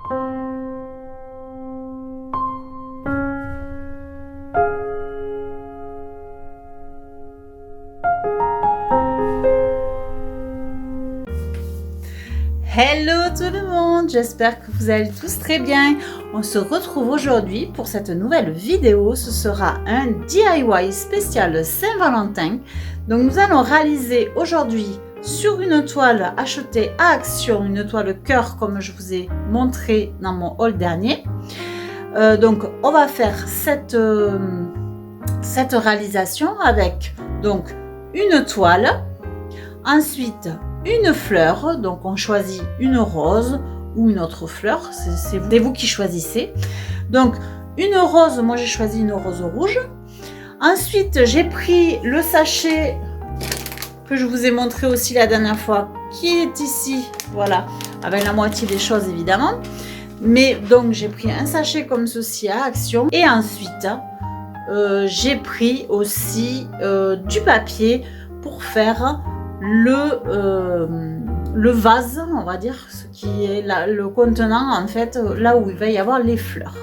Hello tout le monde, j'espère que vous allez tous très bien. On se retrouve aujourd'hui pour cette nouvelle vidéo. Ce sera un DIY spécial Saint-Valentin. Donc nous allons réaliser aujourd'hui sur une toile achetée à Action, une toile cœur comme je vous ai montré dans mon haul dernier. Donc on va faire cette réalisation avec donc une toile, ensuite une fleur, donc on choisit une rose ou une autre fleur, c'est vous qui choisissez. Donc une rose, moi j'ai choisi une rose rouge. Ensuite j'ai pris le sachet que je vous ai montré aussi la dernière fois, qui est ici, voilà, avec la moitié des choses évidemment. Mais donc j'ai pris un sachet comme ceci à Action. Et ensuite j'ai pris aussi du papier pour faire le vase, on va dire, ce qui est le contenant en fait, là où il va y avoir les fleurs.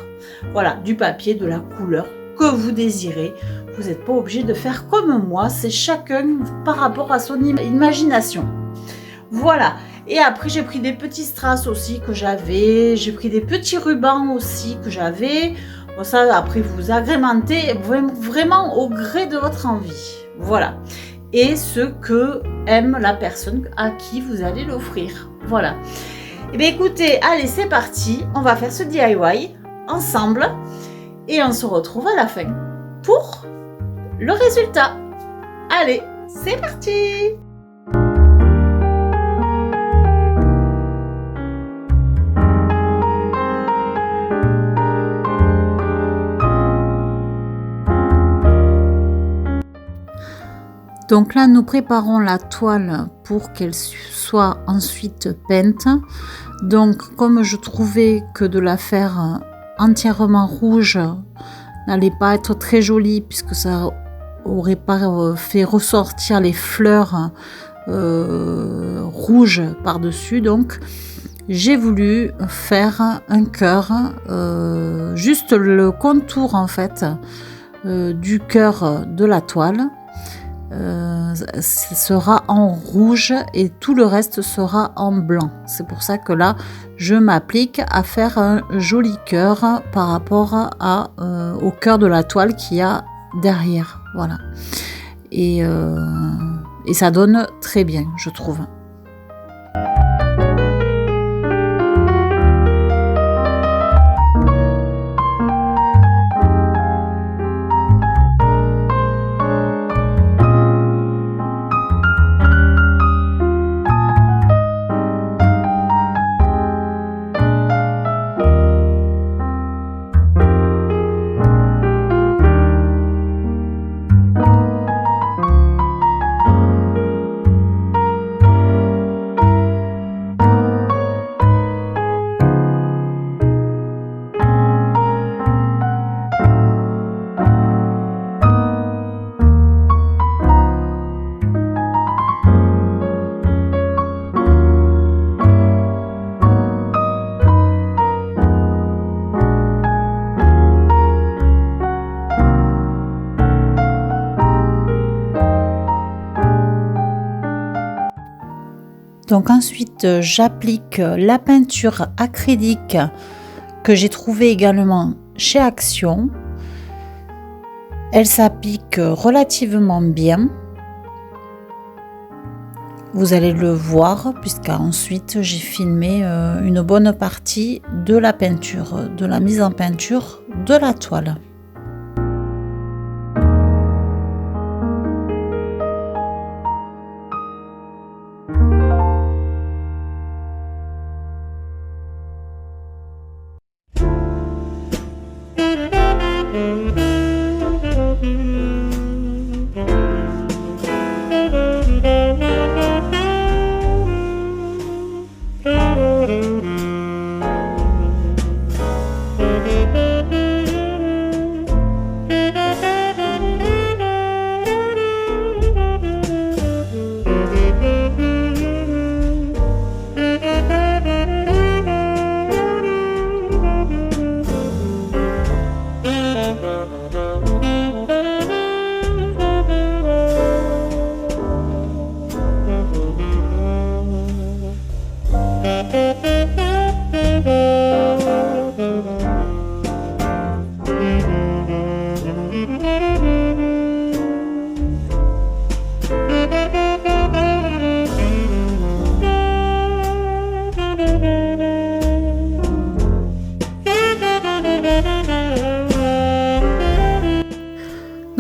Voilà, du papier de la couleur que vous désirez. Vous n'êtes pas obligé de faire comme moi, c'est chacun par rapport à son imagination. Voilà, et après j'ai pris des petits strass aussi que j'avais, j'ai pris des petits rubans aussi que j'avais. Bon, ça après vous agrémentez vraiment au gré de votre envie. Voilà. Et ce que aime la personne à qui vous allez l'offrir. Voilà. Et bien écoutez, allez, c'est parti. On va faire ce DIY ensemble et on se retrouve à la fin pour le résultat. Allez, c'est parti! Donc là, nous préparons la toile pour qu'elle soit ensuite peinte. Donc, comme je trouvais que de la faire entièrement rouge n'allait pas être très joli, puisque ça aurait pas fait ressortir les fleurs rouges par-dessus. Donc, j'ai voulu faire un cœur, juste le contour en fait du cœur de la toile. Ce sera en rouge et tout le reste sera en blanc. C'est pour ça que là je m'applique à faire un joli cœur par rapport au cœur de la toile qu'il y a derrière. Voilà, et ça donne très bien, je trouve. Donc ensuite, j'applique la peinture acrylique que j'ai trouvée également chez Action. Elle s'applique relativement bien. Vous allez le voir puisqu'ensuite j'ai filmé une bonne partie de la peinture, de la mise en peinture de la toile.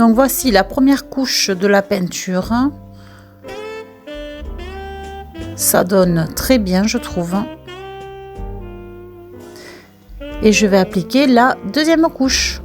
Donc voici la première couche de la peinture. Ça donne très bien, je trouve. Et je vais appliquer la deuxième couche.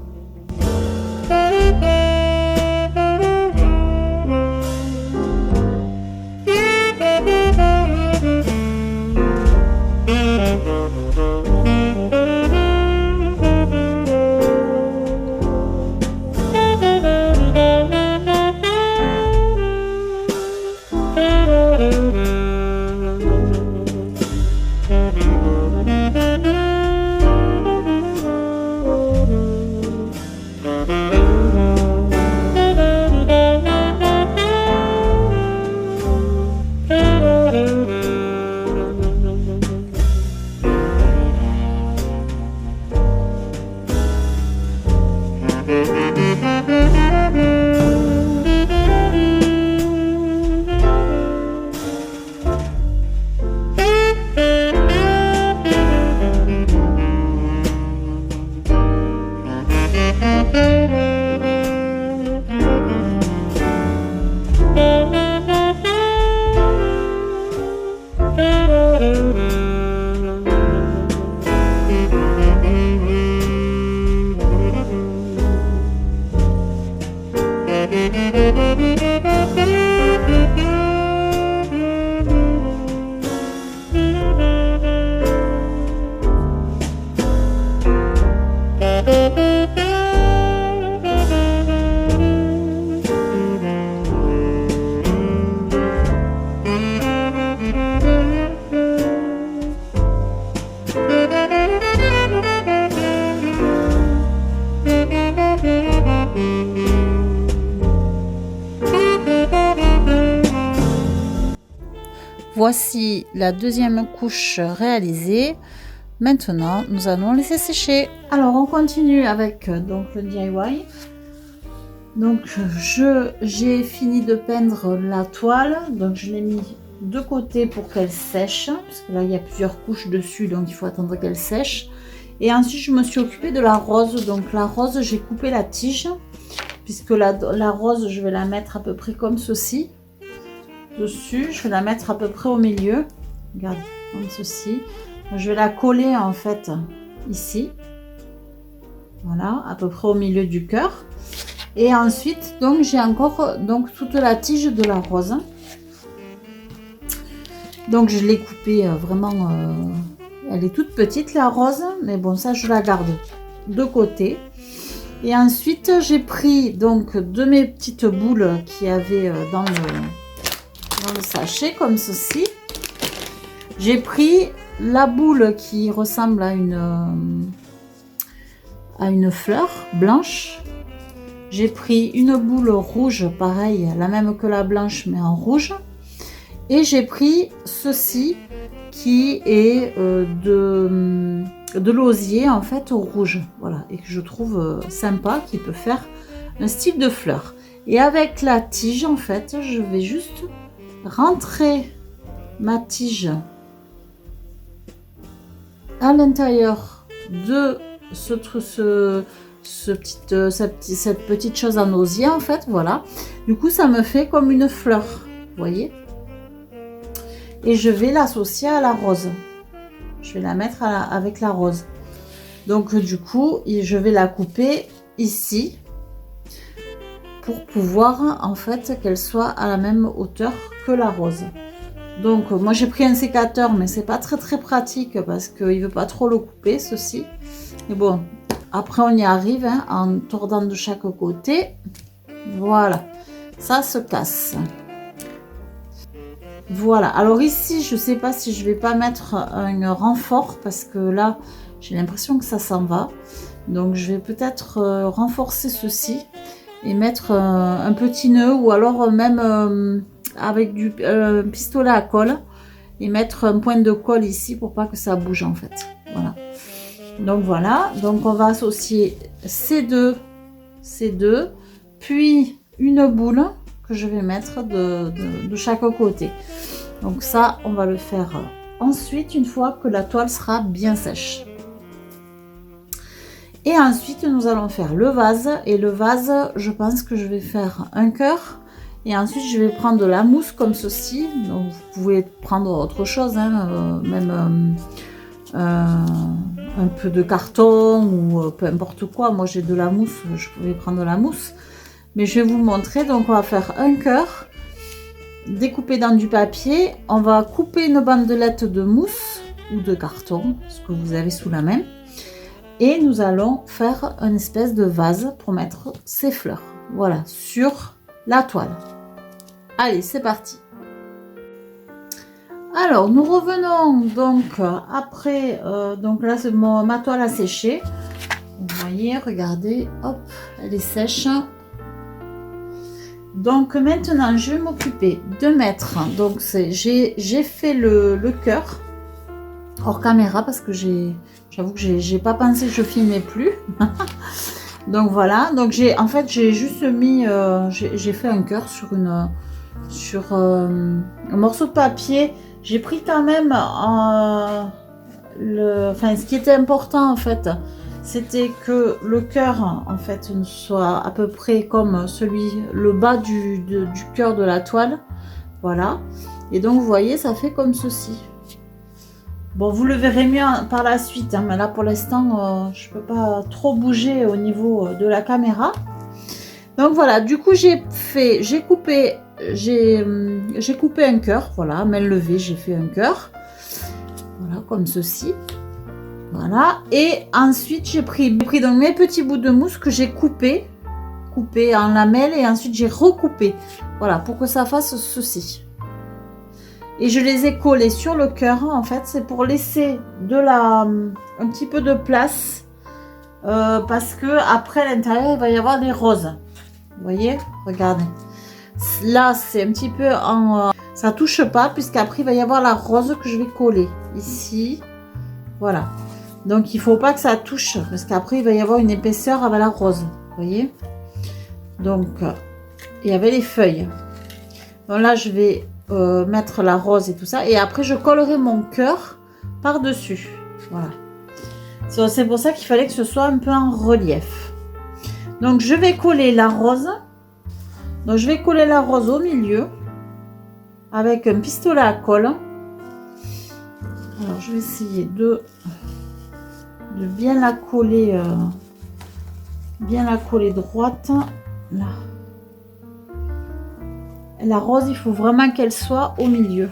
Voici la deuxième couche réalisée. Maintenant, nous allons laisser sécher. Alors, on continue avec donc le DIY. Donc, j'ai fini de peindre la toile. Donc, je l'ai mis de côté pour qu'elle sèche. Parce que là, il y a plusieurs couches dessus. Donc, il faut attendre qu'elle sèche. Et ensuite, je me suis occupée de la rose. Donc, la rose, j'ai coupé la tige. Puisque la rose, je vais la mettre à peu près comme ceci. Dessus, je vais la mettre à peu près au milieu. Regarde, comme ceci. Je vais la coller en fait ici. Voilà, à peu près au milieu du cœur. Et ensuite, donc j'ai encore donc toute la tige de la rose. Donc je l'ai coupée vraiment. Elle est toute petite la rose, mais bon ça je la garde de côté. Et ensuite j'ai pris donc de mes petites boules qu'il y avait dans le sachet comme ceci. J'ai pris la boule qui ressemble à une fleur blanche. J'ai pris une boule rouge, pareil, la même que la blanche mais en rouge. Et j'ai pris ceci qui est de l'osier en fait au rouge. Voilà, et que je trouve sympa, qui peut faire un style de fleur. Et avec la tige en fait, je vais juste rentrer ma tige à l'intérieur de cette petite chose en osier en fait, voilà. Du coup ça me fait comme une fleur, vous voyez. Et je vais l'associer à la rose. Je vais la mettre avec la rose. Donc du coup je vais la couper ici pour pouvoir en fait qu'elle soit à la même hauteur que la rose. Donc moi j'ai pris un sécateur, mais c'est pas très pratique parce qu'il veut pas trop le couper ceci. Mais bon, après on y arrive hein, en tordant de chaque côté. Voilà, ça se casse. Voilà, alors ici je sais pas si je vais pas mettre un renfort parce que là j'ai l'impression que ça s'en va. Donc je vais peut-être renforcer ceci et mettre un petit nœud ou alors même avec du pistolet à colle et mettre un point de colle ici pour pas que ça bouge en fait. Voilà, donc on va associer ces deux, puis une boule que je vais mettre de chaque côté. Donc ça on va le faire ensuite une fois que la toile sera bien sèche. Et ensuite, nous allons faire le vase. Et le vase, je pense que je vais faire un cœur. Et ensuite, je vais prendre de la mousse comme ceci. Donc, vous pouvez prendre autre chose, hein, même un peu de carton ou peu importe quoi. Moi, j'ai de la mousse, je pouvais prendre de la mousse. Mais je vais vous montrer. Donc, on va faire un cœur découpé dans du papier. On va couper une bandelette de mousse ou de carton, ce que vous avez sous la main. Et nous allons faire une espèce de vase pour mettre ces fleurs. Voilà, sur la toile. Allez, c'est parti. Alors, nous revenons donc après. Donc là, c'est ma toile a séché. Vous voyez, regardez, hop, elle est sèche. Donc maintenant, je vais m'occuper de mettre. Donc j'ai fait le cœur hors caméra parce que j'avoue que j'ai pas pensé que je filmais plus. Donc voilà, donc en fait j'ai juste mis, j'ai fait un cœur sur un morceau de papier. J'ai pris quand même ce qui était important en fait, c'était que le cœur en fait soit à peu près comme le bas du cœur de la toile. Voilà, et donc vous voyez, ça fait comme ceci. Bon, vous le verrez mieux par la suite, hein, mais là pour l'instant, je peux pas trop bouger au niveau de la caméra. Donc voilà, du coup j'ai coupé un cœur, voilà, main levée, j'ai fait un cœur, voilà, comme ceci, voilà. Et ensuite j'ai pris donc mes petits bouts de mousse que j'ai coupé en lamelles et ensuite j'ai recoupé, voilà, pour que ça fasse ceci. Et je les ai collés sur le cœur, en fait, c'est pour laisser un petit peu de place, parce que après à l'intérieur il va y avoir des roses. Vous voyez, regardez. Là, c'est un petit peu ça touche pas, puisqu'après il va y avoir la rose que je vais coller ici. Voilà. Donc il faut pas que ça touche, parce qu'après il va y avoir une épaisseur avec la rose. Vous voyez. Donc il y avait les feuilles. Donc là, je vais mettre la rose et tout ça, et après je collerai mon cœur par dessus. Voilà, c'est pour ça qu'il fallait que ce soit un peu en relief. Donc je vais coller la rose. Donc je vais coller la rose au milieu avec un pistolet à colle. Alors je vais essayer de bien la coller droite là. La rose, il faut vraiment qu'elle soit au milieu.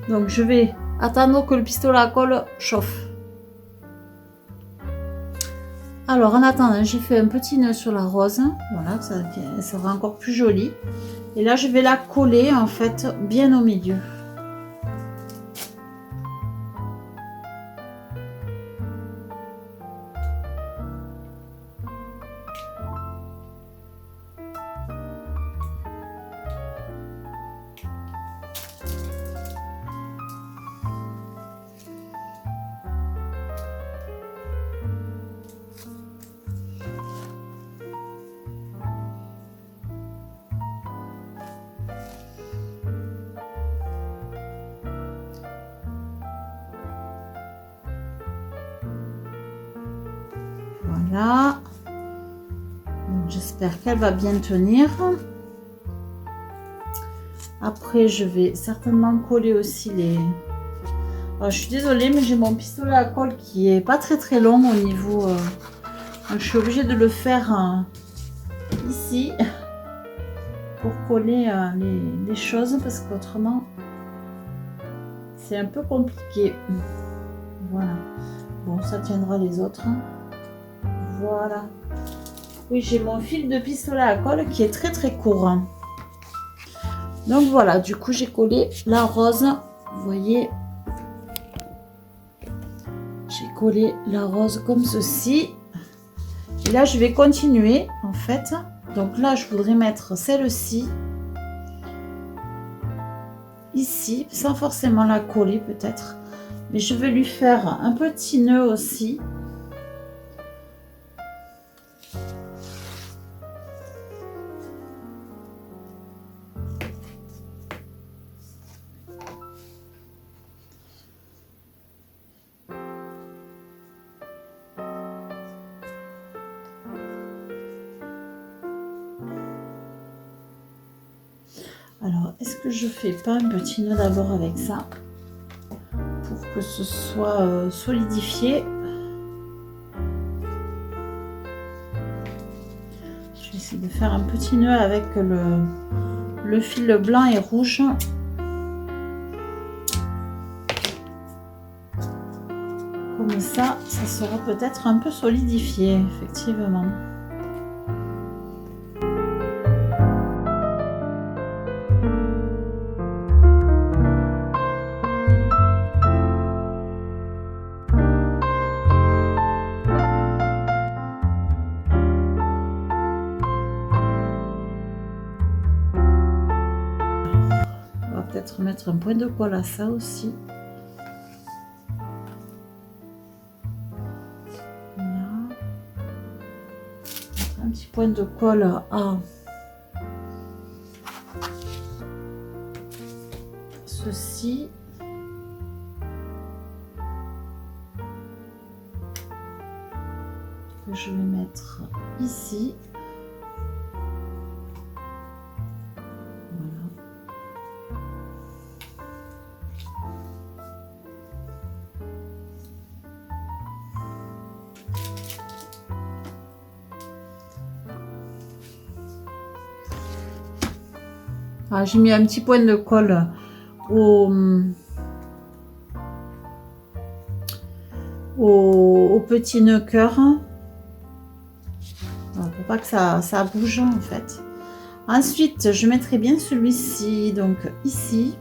Donc je vais attendre que le pistolet à colle chauffe. Alors en attendant, j'ai fait un petit nœud sur la rose. Voilà, ça sera encore plus joli. Et là, je vais la coller en fait bien au milieu. Voilà. J'espère qu'elle va bien tenir. Après, je vais certainement coller aussi les... Alors, je suis désolée, mais j'ai mon pistolet à colle qui est pas très long au niveau... Donc, je suis obligée de le faire ici pour coller les choses, parce qu'autrement, c'est un peu compliqué. Voilà. Bon, ça tiendra les autres. Voilà. Oui, j'ai mon fil de pistolet à colle qui est très court. Donc voilà, du coup j'ai collé la rose. Vous voyez, j'ai collé la rose comme ceci. Et là je vais continuer en fait. Donc là je voudrais mettre celle-ci ici, sans forcément la coller peut-être, mais je vais lui faire un petit nœud aussi. Alors, est-ce que je fais pas un petit nœud d'abord avec ça pour que ce soit solidifié? Je vais essayer de faire un petit nœud avec le fil blanc et rouge. Comme ça sera peut-être un peu solidifié, effectivement. On va peut-être mettre un point de colle à ça aussi. Un petit point de colle à ceci. Que je vais mettre ici. Voilà. Ah, j'ai mis un petit point de colle au petit nœud cœur. Voilà, pour pas que ça bouge en fait. Ensuite, je mettrai bien celui-ci, donc ici.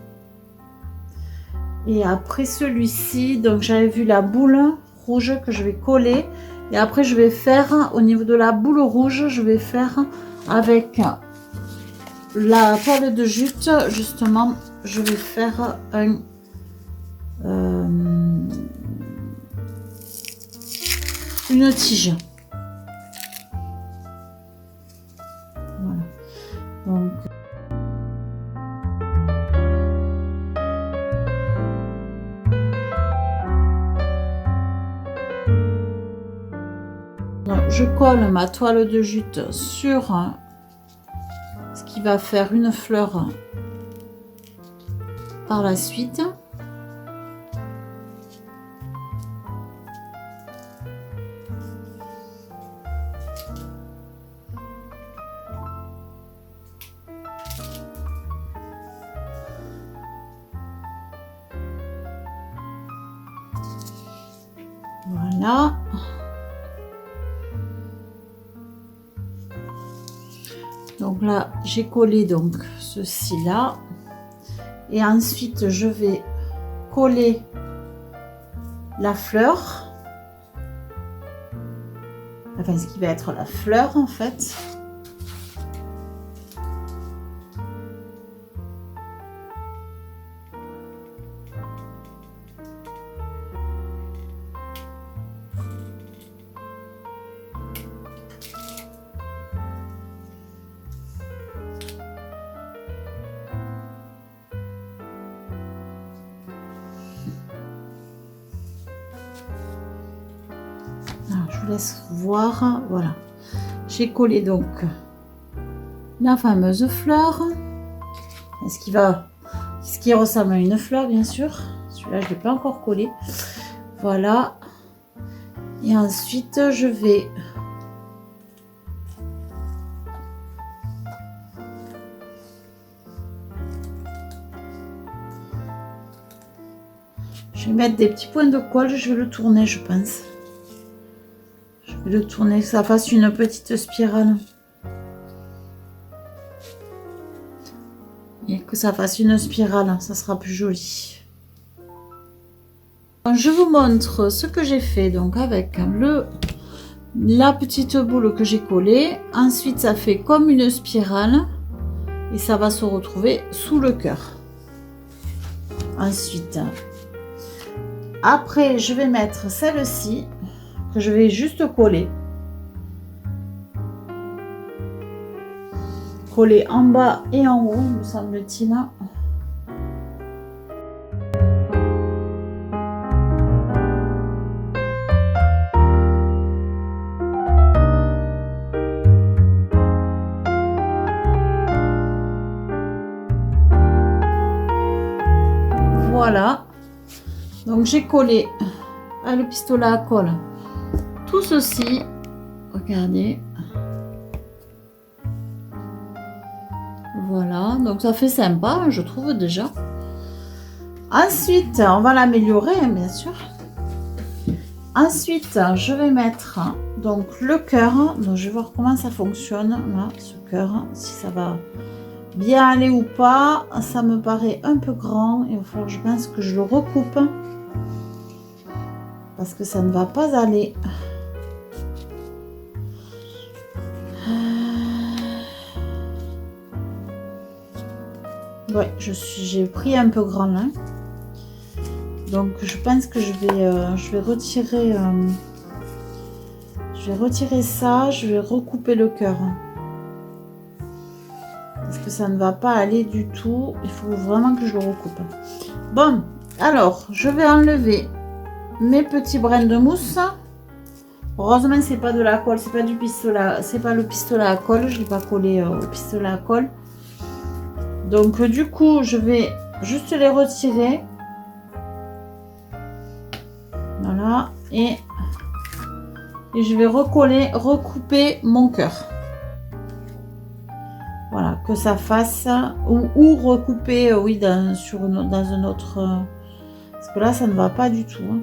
Et après celui-ci, donc j'avais vu la boule rouge que je vais coller. Et après, je vais faire, au niveau de la boule rouge, je vais faire avec la toile de jute, justement, je vais faire une tige. Voilà. Donc, je colle ma toile de jute sur ce qui va faire une fleur par la suite. Voilà. Donc là, j'ai collé donc ceci là. Et ensuite, je vais coller la fleur. Enfin, ce qui va être la fleur en fait. Je vous laisse voir, voilà, j'ai collé donc la fameuse fleur, ce qui ressemble à une fleur bien sûr. Celui-là je l'ai pas encore collé, voilà. Et ensuite je vais mettre des petits points de colle, je vais le tourner, je pense. Le tourner, que ça fasse une petite spirale et que ça fasse une spirale, ça sera plus joli. Je vous montre ce que j'ai fait donc avec la petite boule que j'ai collée. Ensuite ça fait comme une spirale et ça va se retrouver sous le cœur. Ensuite, après je vais mettre celle-ci que je vais juste coller en bas et en haut, me semble-t-il. Voilà. Donc j'ai collé le pistolet à colle tout ceci. Regardez. Voilà, donc ça fait sympa, je trouve déjà. Ensuite, on va l'améliorer, bien sûr. Ensuite, je vais mettre donc le cœur. Donc je vais voir comment ça fonctionne là, ce cœur, si ça va bien aller ou pas. Ça me paraît un peu grand. Il va falloir, je pense, que je le recoupe parce que ça ne va pas aller. Ouais, j'ai pris un peu grand là. Donc je pense que je vais retirer ça, je vais recouper le cœur. Parce que ça ne va pas aller du tout, il faut vraiment que je le recoupe. Bon, alors je vais enlever mes petits brins de mousse. Heureusement c'est pas de la colle, c'est pas du pistolet, c'est pas le pistolet à colle, je l'ai pas collé au pistolet à colle. Donc du coup je vais juste les retirer. Voilà, et je vais recouper mon cœur. Voilà, que ça fasse, ou recouper, oui, dans un autre, parce que là ça ne va pas du tout. Hein.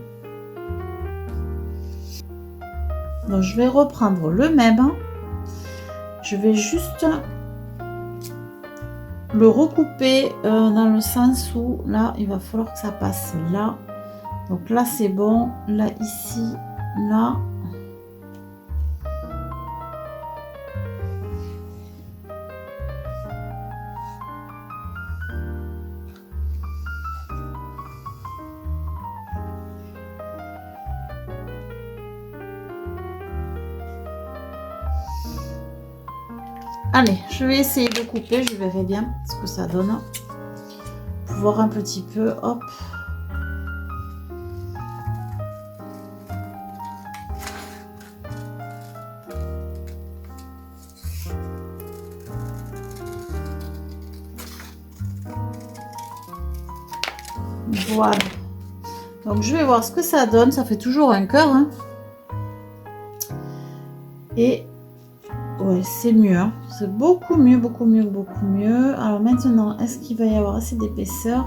Donc je vais reprendre le même, je vais juste le recouper dans le sens où là il va falloir que ça passe là. Donc là c'est bon, là ici, là. Allez, je vais essayer de couper, je verrai bien ce que ça donne. Pour voir un petit peu, hop. Voilà. Donc je vais voir ce que ça donne. Ça fait toujours un cœur. Hein. Et ouais, c'est mieux. Hein. C'est beaucoup mieux, beaucoup mieux, beaucoup mieux. Alors maintenant, est-ce qu'il va y avoir assez d'épaisseur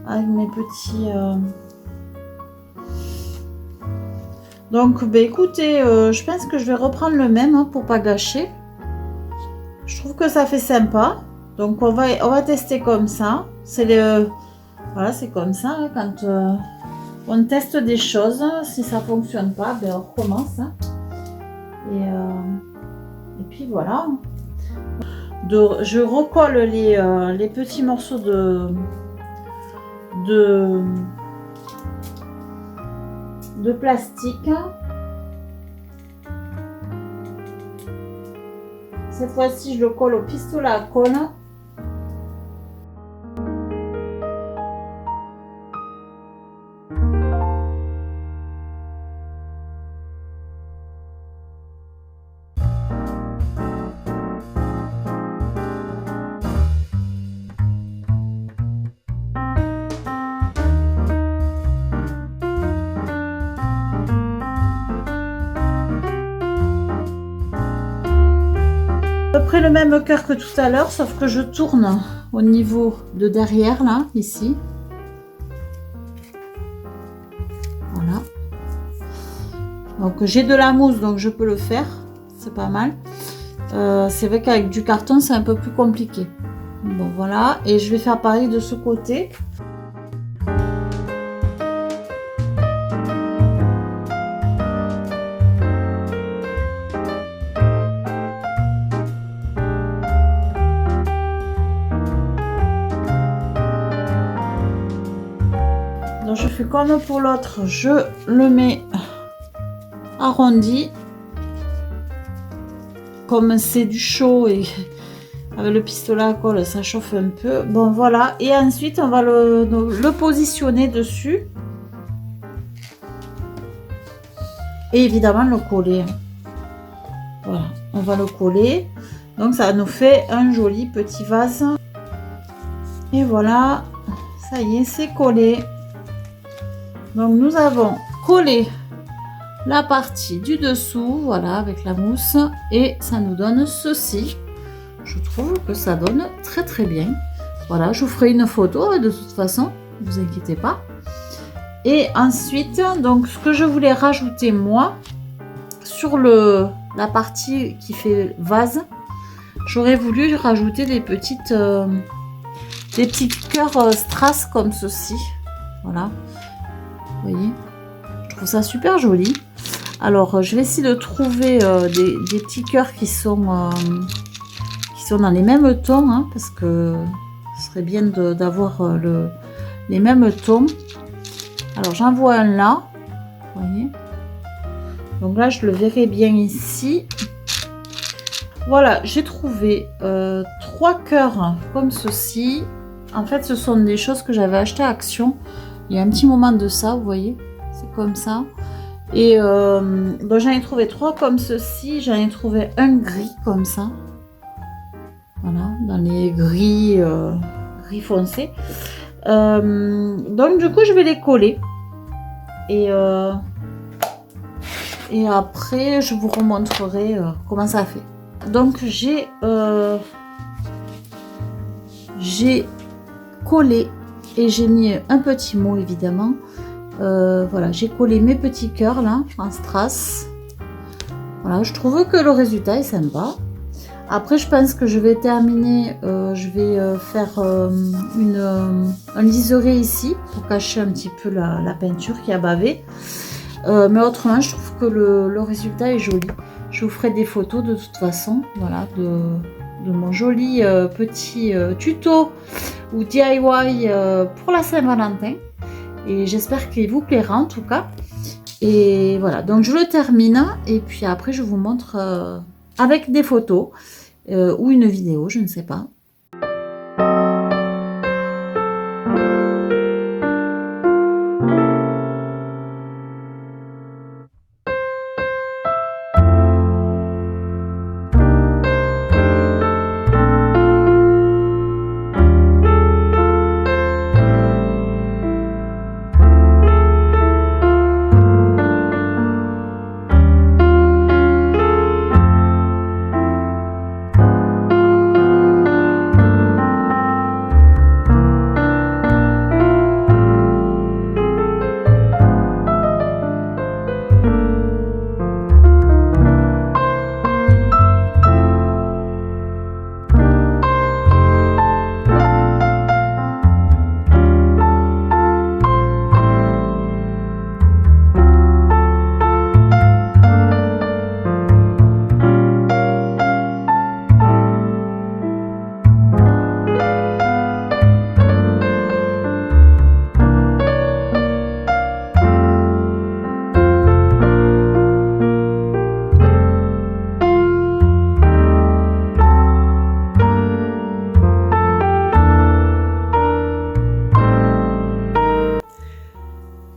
avec mes petits... Donc, bah, écoutez, je pense que je vais reprendre le même hein, pour pas gâcher. Je trouve que ça fait sympa. Donc, on va tester comme ça. C'est le... Voilà, c'est comme ça, hein, quand on teste des choses, si ça fonctionne pas, ben on recommence. Hein. Et puis voilà. Je recolle les petits morceaux de plastique. Cette fois-ci, je le colle au pistolet à colle. Après le même cœur que tout à l'heure, sauf que je tourne au niveau de derrière, là, ici. Voilà. Donc j'ai de la mousse, donc je peux le faire. C'est pas mal. C'est vrai qu'avec du carton, c'est un peu plus compliqué. Bon, voilà. Et je vais faire pareil de ce côté. Donc je fais comme pour l'autre, je le mets arrondi. Comme c'est du chaud et avec le pistolet à colle, ça chauffe un peu. Bon voilà, et ensuite on va le positionner dessus. Et évidemment le coller. Voilà, on va le coller. Donc ça nous fait un joli petit vase. Et voilà, Ça y est, c'est collé. Donc nous avons collé la partie du dessous, voilà, avec la mousse, et ça nous donne ceci. Je trouve que ça donne très très bien. Voilà, je vous ferai une photo de toute façon, ne vous inquiétez pas. Et ensuite, donc ce que je voulais rajouter moi, sur la partie qui fait vase, j'aurais voulu rajouter des petits cœurs strass comme ceci. Voilà, vous voyez, je trouve ça super joli. Alors, je vais essayer de trouver des petits cœurs qui sont dans les mêmes tons, hein, parce que ce serait bien d'avoir les mêmes tons. Alors, j'en vois un là, vous voyez. Donc là, je le verrai bien ici. Voilà, j'ai trouvé 3 cœurs comme ceci. En fait, ce sont des choses que j'avais achetées à Action il y a un petit moment de ça, vous voyez. C'est comme ça. Et donc j'en ai trouvé 3 comme ceci. J'en ai trouvé un gris comme ça. Voilà, dans les gris, gris foncé. Donc du coup, je vais les coller. Et après, je vous remontrerai comment ça fait. Donc j'ai collé et j'ai mis un petit mot évidemment. Voilà, j'ai collé mes petits cœurs là en strass. Voilà, je trouve que le résultat est sympa. Après, je pense que je vais terminer, je vais faire un liseré ici pour cacher un petit peu la peinture qui a bavé. Mais autrement, je trouve que le résultat est joli. Je vous ferai des photos de toute façon, voilà, de mon joli petit tuto ou DIY pour la Saint-Valentin. Et j'espère qu'il vous plaira en tout cas. Et voilà, donc je le termine et puis après je vous montre avec des photos ou une vidéo, je ne sais pas.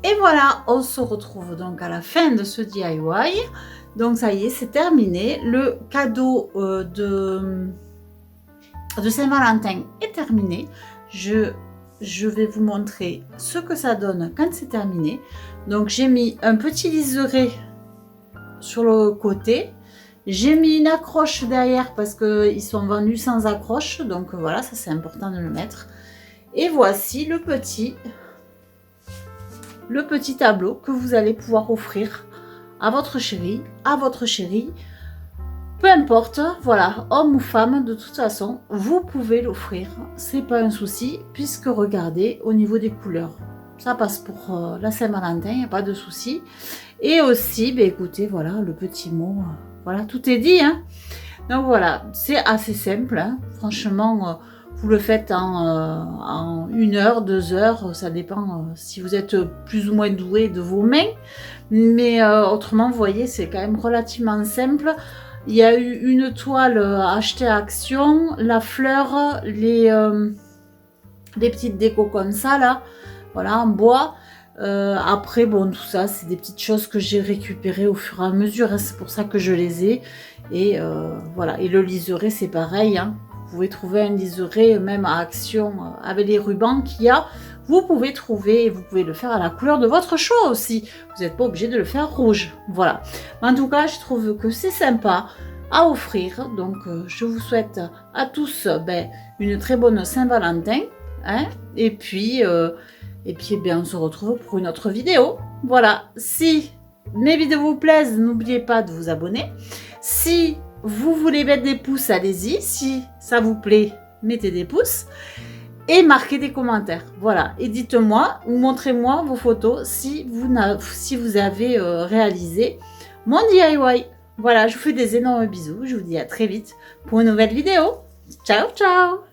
Et voilà, on se retrouve donc à la fin de ce DIY. Donc ça y est, c'est terminé. Le cadeau de Saint-Valentin est terminé. Je vais vous montrer ce que ça donne quand c'est terminé. Donc j'ai mis un petit liseré sur le côté. J'ai mis une accroche derrière parce qu'ils sont vendus sans accroche. Donc voilà, ça c'est important de le mettre. Et voici le petit tableau que vous allez pouvoir offrir à votre chéri, peu importe, voilà, homme ou femme, de toute façon, vous pouvez l'offrir, c'est pas un souci, puisque regardez, au niveau des couleurs, ça passe pour la Saint-Valentin, il n'y a pas de souci. Et aussi, ben, écoutez, voilà, le petit mot, voilà, tout est dit, hein. Donc voilà, c'est assez simple, hein. Franchement, vous le faites en 1 heure, 2 heures, ça dépend si vous êtes plus ou moins doué de vos mains. Mais autrement, vous voyez, c'est quand même relativement simple. Il y a eu une toile achetée à Action, la fleur, les petites décos comme ça, là, voilà, en bois. Après, bon, tout ça, c'est des petites choses que j'ai récupérées au fur et à mesure, hein, c'est pour ça que je les ai. Et voilà, et le liseré, c'est pareil, hein. Vous pouvez trouver un liseré même à Action avec les rubans qu'il y a. Vous pouvez trouver, et vous pouvez le faire à la couleur de votre choix aussi. Vous n'êtes pas obligé de le faire rouge. Voilà. En tout cas, je trouve que c'est sympa à offrir. Donc, je vous souhaite à tous une très bonne Saint-Valentin. Hein, et puis, on se retrouve pour une autre vidéo. Voilà. Si mes vidéos vous plaisent, n'oubliez pas de vous abonner. Si vous voulez mettre des pouces, allez-y. Si ça vous plaît, mettez des pouces. Et marquez des commentaires. Voilà. Et dites-moi ou montrez-moi vos photos si vous avez réalisé mon DIY. Voilà, je vous fais des énormes bisous. Je vous dis à très vite pour une nouvelle vidéo. Ciao, ciao!